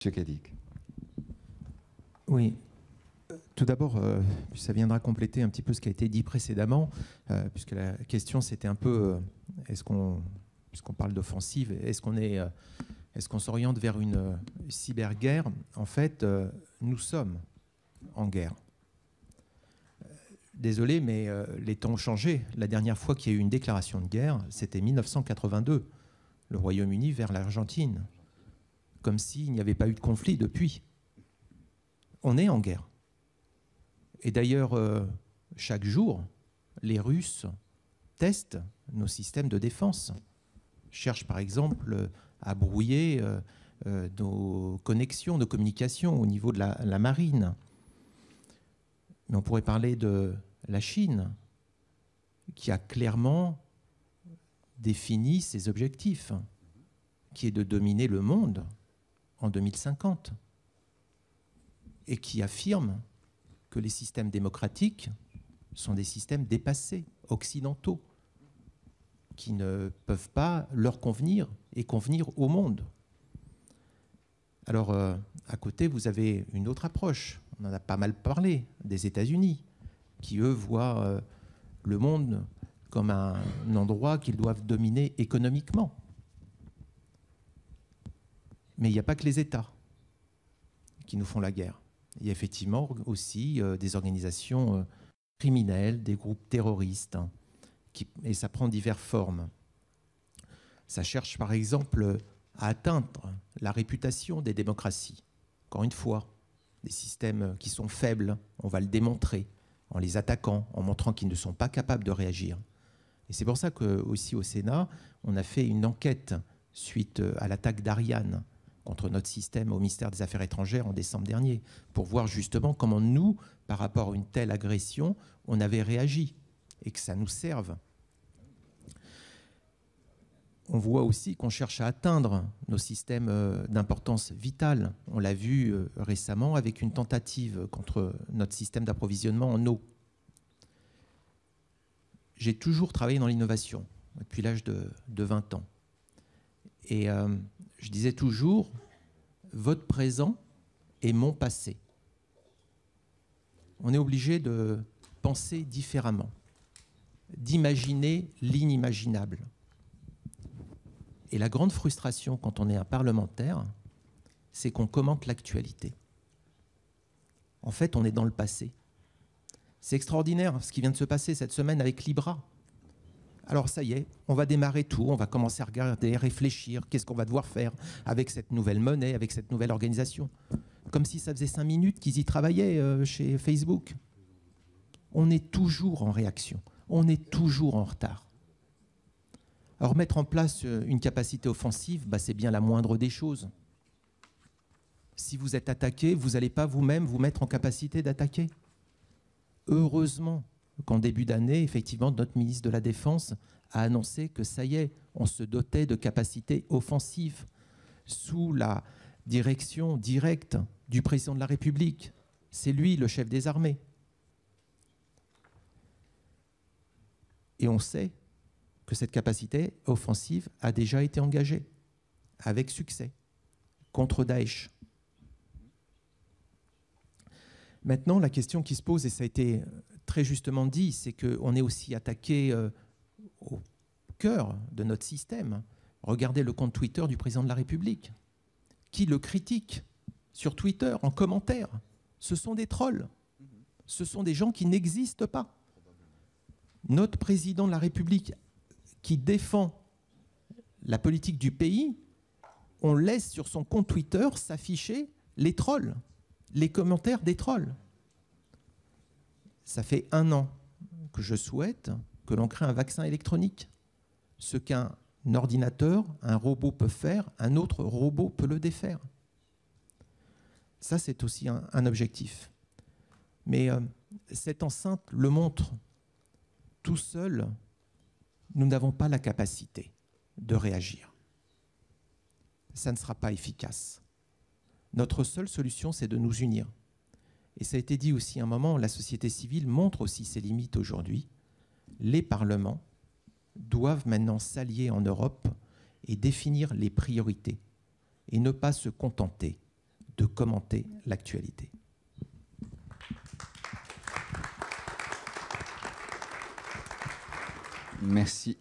Monsieur Cadic. Oui. Tout d'abord, ça viendra compléter un petit peu ce qui a été dit précédemment, puisque la question c'était un peu, puisqu'on parle d'offensive, est-ce qu'on s'oriente vers une cyberguerre? En fait, nous sommes en guerre. Désolé, mais les temps ont changé. La dernière fois qu'il y a eu une déclaration de guerre, c'était 1982, le Royaume-Uni vers l'Argentine, comme s'il n'y avait pas eu de conflit depuis. On est en guerre. Et d'ailleurs, chaque jour, les Russes testent nos systèmes de défense, cherchent par exemple à brouiller nos connexions, nos communications au niveau de la marine. Mais on pourrait parler de la Chine, qui a clairement défini ses objectifs, qui est de dominer le monde en 2050, et qui affirme que les systèmes démocratiques sont des systèmes dépassés, occidentaux, qui ne peuvent pas leur convenir et convenir au monde. Alors, à côté, vous avez une autre approche. On en a pas mal parlé, des États-Unis, qui, eux, voient le monde comme un endroit qu'ils doivent dominer économiquement. Mais il n'y a pas que les États qui nous font la guerre. Il y a effectivement aussi des organisations criminelles, des groupes terroristes, hein, et ça prend diverses formes. Ça cherche par exemple à atteindre la réputation des démocraties. Encore une fois, des systèmes qui sont faibles, on va le démontrer en les attaquant, en montrant qu'ils ne sont pas capables de réagir. Et c'est pour ça qu'aussi au Sénat, on a fait une enquête suite à l'attaque d'Ariane contre notre système au ministère des Affaires étrangères en décembre dernier, pour voir justement comment nous, par rapport à une telle agression, on avait réagi et que ça nous serve. On voit aussi qu'on cherche à atteindre nos systèmes d'importance vitale. On l'a vu récemment avec une tentative contre notre système d'approvisionnement en eau. J'ai toujours travaillé dans l'innovation depuis l'âge de 20 ans. Et je disais toujours, votre présent est mon passé. On est obligé de penser différemment, d'imaginer l'inimaginable. Et la grande frustration quand on est un parlementaire, c'est qu'on commente l'actualité. En fait, on est dans le passé. C'est extraordinaire ce qui vient de se passer cette semaine avec Libra. Alors ça y est, on va démarrer tout, on va commencer à regarder, réfléchir, qu'est-ce qu'on va devoir faire avec cette nouvelle monnaie, avec cette nouvelle organisation. Comme si ça faisait 5 minutes qu'ils y travaillaient chez Facebook. On est toujours en réaction, on est toujours en retard. Alors mettre en place une capacité offensive, c'est bien la moindre des choses. Si vous êtes attaqué, vous n'allez pas vous-même vous mettre en capacité d'attaquer. Heureusement qu'en début d'année, effectivement, notre ministre de la Défense a annoncé que ça y est, on se dotait de capacités offensives sous la direction directe du président de la République. C'est lui le chef des armées. Et on sait que cette capacité offensive a déjà été engagée avec succès contre Daesh. Maintenant, la question qui se pose, et ça a été très justement dit, c'est qu'on est aussi attaqué au cœur de notre système. Regardez le compte Twitter du président de la République, qui le critique sur Twitter en commentaire. Ce sont des trolls. Ce sont des gens qui n'existent pas. Notre président de la République qui défend la politique du pays, on laisse sur son compte Twitter s'afficher les trolls, les commentaires des trolls. Ça fait 1 an que je souhaite que l'on crée un vaccin électronique. Ce qu'un ordinateur, un robot peut faire, un autre robot peut le défaire. Ça, c'est aussi un objectif. Mais cette enceinte le montre. Tout seul, nous n'avons pas la capacité de réagir. Ça ne sera pas efficace. Notre seule solution, c'est de nous unir. Et ça a été dit aussi à un moment, la société civile montre aussi ses limites aujourd'hui. Les parlements doivent maintenant s'allier en Europe et définir les priorités et ne pas se contenter de commenter l'actualité. Merci.